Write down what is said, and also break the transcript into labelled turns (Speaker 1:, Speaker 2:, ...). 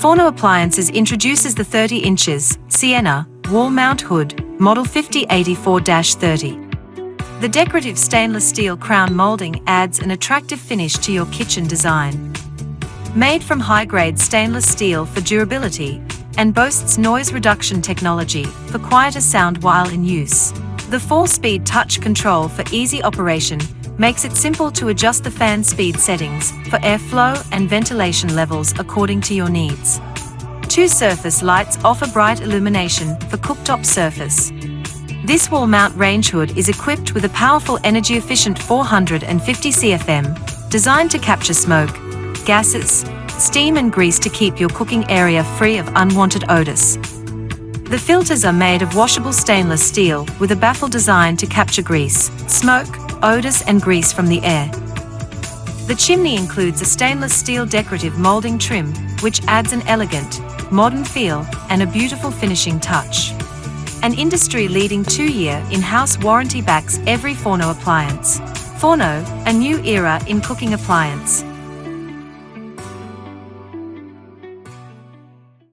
Speaker 1: Forno Appliances introduces the 30 inches Siena wall mount hood, model 5084-30. The decorative stainless steel crown molding adds an attractive finish to your kitchen design. Made from high-grade stainless steel for durability, and boasts noise reduction technology for quieter sound while in use. The 4-speed touch control for easy operation makes it simple to adjust the fan speed settings for airflow and ventilation levels according to your needs. 2 surface lights offer bright illumination for cooktop surface. This wall mount range hood is equipped with a powerful energy-efficient 450 CFM, designed to capture smoke, gases, steam and grease to keep your cooking area free of unwanted odors. The filters are made of washable stainless steel with a baffle designed to capture grease, smoke, odors and grease from the air. The chimney includes a stainless steel decorative molding trim, which adds an elegant, modern feel and a beautiful finishing touch. An industry-leading 2-year in-house warranty backs every Forno appliance. Forno, a new era in cooking appliance.